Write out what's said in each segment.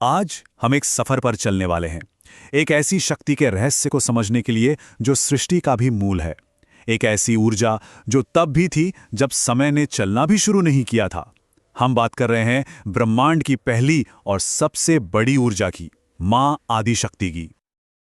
आज हम एक सफर पर चलने वाले हैं। एक ऐसी शक्ति के रहस्य को समझने के लिए जो सृष्टि का भी मूल है। एक ऐसी ऊर्जा जो तब भी थी जब समय ने चलना भी शुरू नहीं किया था। हम बात कर रहे हैं ब्रह्मांड की पहली और सबसे बड़ी ऊर्जा की, मां आदिशक्ति की।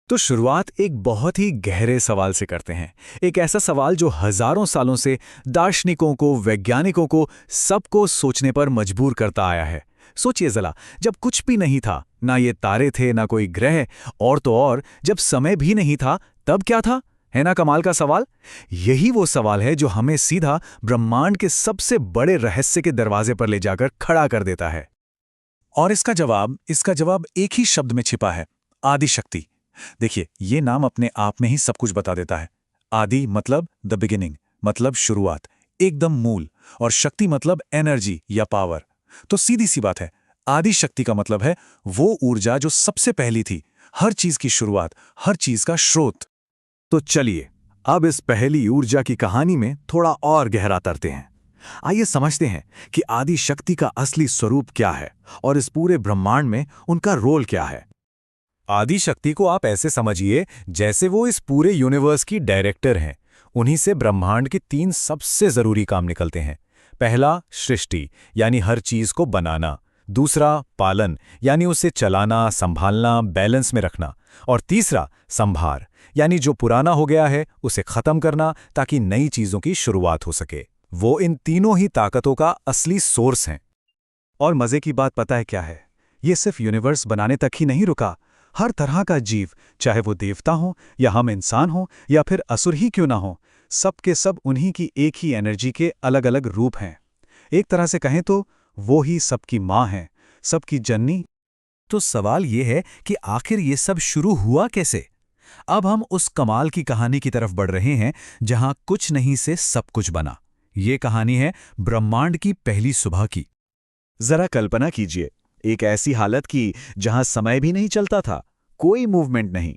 तो शुरुआत एक बहुत ही गहरे सवाल से करते हैं। एक ऐसा सवाल जो हजारों सालों से दार्शनिकों को, वैज्ञानिकों को, सबको सोचने पर मजबूर करता आया है। सोचिए जरा, जब कुछ भी नहीं था, ना ये तारे थे, ना कोई ग्रह, और तो और जब समय भी नहीं था, तब क्या था? है ना कमाल का सवाल। यही वो सवाल है जो हमें सीधा ब्रह्मांड के सबसे बड़े रहस्य के दरवाजे पर ले जाकर खड़ा कर देता है। और इसका जवाब एक ही शब्द में छिपा है, आदिशक्ति। देखिए, ये नाम अपने आप में ही सब कुछ बता देता है। आदि मतलब द बिगिनिंग, मतलब शुरुआत, एकदम मूल, और शक्ति मतलब एनर्जी या पावर। तो सीधी सी बात है, आदि शक्ति का मतलब है वो ऊर्जा जो सबसे पहली थी, हर चीज की शुरुआत, हर चीज का स्रोत। तो चलिए अब इस पहली ऊर्जा की कहानी में थोड़ा और गहरा तरते हैं। आइए समझते हैं कि आदि शक्ति का असली स्वरूप क्या है और इस पूरे ब्रह्मांड में उनका रोल क्या है। आदि शक्ति को आप ऐसे समझिए जैसे वो इस पूरे यूनिवर्स की डायरेक्टर हैं। उन्हीं से ब्रह्मांड के 3 सबसे जरूरी काम निकलते हैं। पहला, सृष्टि, यानी हर चीज को बनाना। दूसरा, पालन, यानी उसे चलाना, संभालना, बैलेंस में रखना। और तीसरा, संभार, यानी जो पुराना हो गया है उसे खत्म करना ताकि नई चीजों की शुरुआत हो सके। वो इन तीनों ही ताकतों का असली सोर्स हैं। और मजे की बात पता है क्या है? ये सिर्फ यूनिवर्स बनाने तक ही नहीं रुका। हर तरह का जीव, चाहे वो देवता हो या हम इंसान हो या फिर असुर ही क्यों ना हो, सब के सब उन्हीं की एक ही एनर्जी के अलग अलग रूप हैं। एक तरह से कहें तो वो ही सबकी माँ है, सबकी जननी। तो सवाल ये है कि आखिर ये सब शुरू हुआ कैसे? अब हम उस कमाल की कहानी की तरफ बढ़ रहे हैं जहां कुछ नहीं से सब कुछ बना। ये कहानी है ब्रह्मांड की पहली सुबह की। जरा कल्पना कीजिए, एक ऐसी हालत की जहां समय भी नहीं चलता था, कोई मूवमेंट नहीं,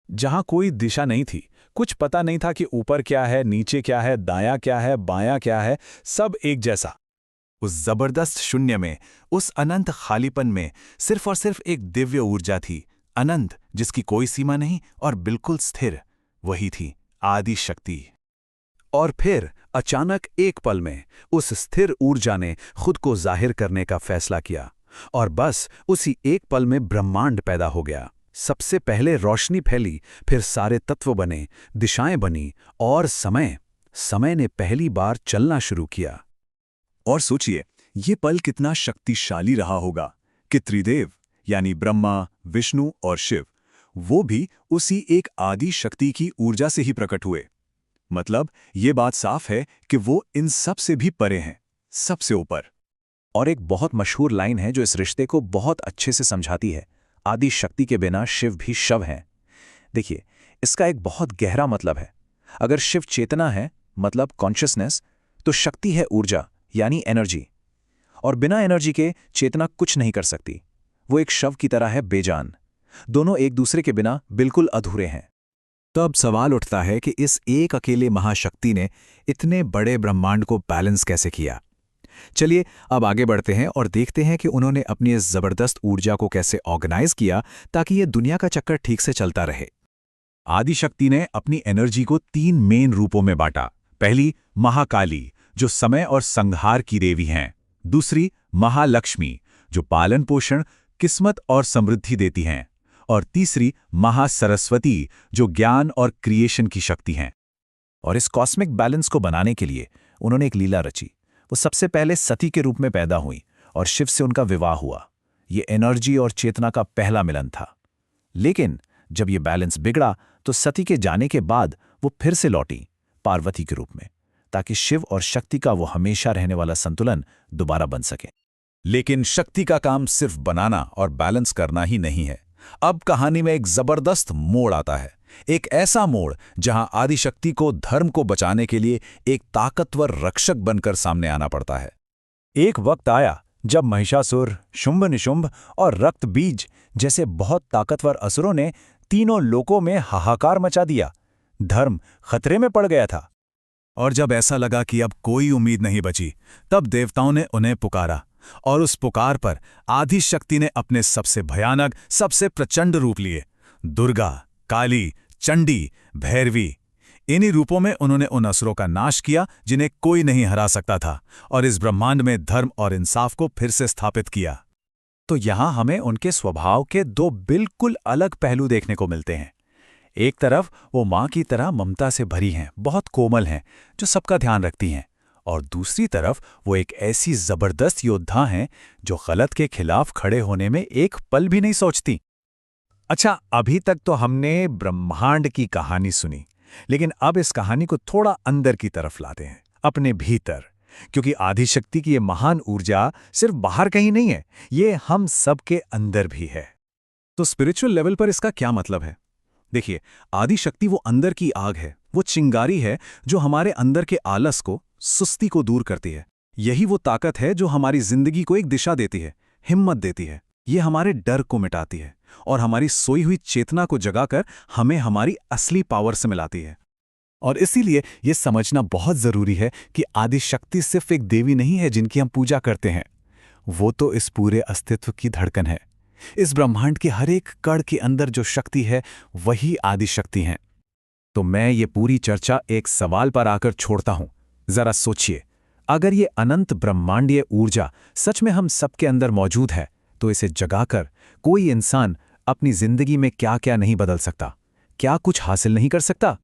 जहां कोई दिशा नहीं थी, कुछ पता नहीं था कि ऊपर क्या है, नीचे क्या है, दायां क्या है, बायां क्या है, सब एक जैसा। उस जबरदस्त शून्य में, उस अनंत खालीपन में सिर्फ और सिर्फ एक दिव्य ऊर्जा थी, अनंत, जिसकी कोई सीमा नहीं और बिल्कुल स्थिर। वही थी आदि शक्ति। और फिर अचानक एक पल में उस स्थिर ऊर्जा ने खुद को जाहिर करने का फैसला किया, और बस उसी एक पल में ब्रह्मांड पैदा हो गया। सबसे पहले रोशनी फैली, फिर सारे तत्व बने, दिशाएं बनी, और समय ने पहली बार चलना शुरू किया। और सोचिए, ये पल कितना शक्तिशाली रहा होगा कि त्रिदेव, यानी ब्रह्मा, विष्णु और शिव, वो भी उसी एक आदि शक्ति की ऊर्जा से ही प्रकट हुए। मतलब ये बात साफ है कि वो इन सब से भी परे हैं, सबसे ऊपर। और एक बहुत मशहूर लाइन है जो इस रिश्ते को बहुत अच्छे से समझाती है, आदि शक्ति के बिना शिव भी शव हैं। देखिए, इसका एक बहुत गहरा मतलब है। अगर शिव चेतना है, मतलब कॉन्शियसनेस, तो शक्ति है ऊर्जा, यानी एनर्जी। और बिना एनर्जी के चेतना कुछ नहीं कर सकती। वो एक शव की तरह है, बेजान। दोनों एक दूसरे के बिना बिल्कुल अधूरे हैं। तो अब सवाल उठता है कि इस एक अकेले महाशक्ति ने इतने बड़े ब्रह्मांड को बैलेंस कैसे किया। चलिए अब आगे बढ़ते हैं और देखते हैं कि उन्होंने अपनी इस जबरदस्त ऊर्जा को कैसे ऑर्गेनाइज किया ताकि ये दुनिया का चक्कर ठीक से चलता रहे। आदिशक्ति ने अपनी एनर्जी को 3 मेन रूपों में बांटा। पहली, महाकाली, जो समय और संहार की देवी हैं। दूसरी, महालक्ष्मी, जो पालन पोषण, किस्मत और समृद्धि देती हैं। और तीसरी, महासरस्वती, जो ज्ञान और क्रिएशन की शक्ति हैं। और इस कॉस्मिक बैलेंस को बनाने के लिए उन्होंने एक लीला रची। वो सबसे पहले सती के रूप में पैदा हुई और शिव से उनका विवाह हुआ। ये एनर्जी और चेतना का पहला मिलन था। लेकिन जब ये बैलेंस बिगड़ा तो सती के जाने के बाद वो फिर से लौटी पार्वती के रूप में, ताकि शिव और शक्ति का वो हमेशा रहने वाला संतुलन दोबारा बन सके। लेकिन शक्ति का काम सिर्फ बनाना और बैलेंस करना ही नहीं है। अब कहानी में एक जबरदस्त मोड़ आता है। एक ऐसा मोड़ जहां आदिशक्ति को धर्म को बचाने के लिए एक ताकतवर रक्षक बनकर सामने आना पड़ता है। एक वक्त आया जब महिषासुर, शुंभ निशुंभ और रक्त बीज जैसे बहुत ताकतवर असुरों ने तीनों लोकों में हाहाकार मचा दिया। धर्म खतरे में पड़ गया था। और जब ऐसा लगा कि अब कोई उम्मीद नहीं बची, तब देवताओं ने उन्हें पुकारा। और उस पुकार पर आदि शक्ति ने अपने सबसे भयानक, सबसे प्रचंड रूप लिए। दुर्गा, काली, चंडी, भैरवी, इन्हीं रूपों में उन्होंने उन असुरों का नाश किया जिन्हें कोई नहीं हरा सकता था, और इस ब्रह्मांड में धर्म और इंसाफ को फिर से स्थापित किया। तो यहां हमें उनके स्वभाव के दो बिल्कुल अलग पहलू देखने को मिलते हैं। एक तरफ वो मां की तरह ममता से भरी हैं, बहुत कोमल हैं, जो सबका ध्यान रखती हैं, और दूसरी तरफ वो एक ऐसी जबरदस्त योद्धा हैं जो गलत के खिलाफ खड़े होने में एक पल भी नहीं सोचती। अच्छा, अभी तक तो हमने ब्रह्मांड की कहानी सुनी, लेकिन अब इस कहानी को थोड़ा अंदर की तरफ लाते हैं, अपने भीतर, क्योंकि आदिशक्ति की ये महान ऊर्जा सिर्फ बाहर कहीं नहीं है, ये हम सबके अंदर भी है। तो स्पिरिचुअल लेवल पर इसका क्या मतलब है? देखिए, आदिशक्ति वो अंदर की आग है, वो चिंगारी है जो हमारे अंदर के आलस को, सुस्ती को दूर करती है। यही वो ताकत है जो हमारी जिंदगी को एक दिशा देती है, हिम्मत देती है। ये हमारे डर को मिटाती है और हमारी सोई हुई चेतना को जगाकर हमें हमारी असली पावर से मिलाती है। और इसीलिए ये समझना बहुत जरूरी है कि आदिशक्ति सिर्फ एक देवी नहीं है जिनकी हम पूजा करते हैं। वो तो इस पूरे अस्तित्व की धड़कन है। इस ब्रह्मांड के हर एक कण के अंदर जो शक्ति है, वही आदिशक्ति है। तो मैं ये पूरी चर्चा एक सवाल पर आकर छोड़ता हूं। जरा सोचिए, अगर ये अनंत ब्रह्मांडीय ऊर्जा सच में हम सबके अंदर मौजूद है, तो इसे जगाकर कोई इंसान अपनी जिंदगी में क्या क्या नहीं बदल सकता, क्या कुछ हासिल नहीं कर सकता?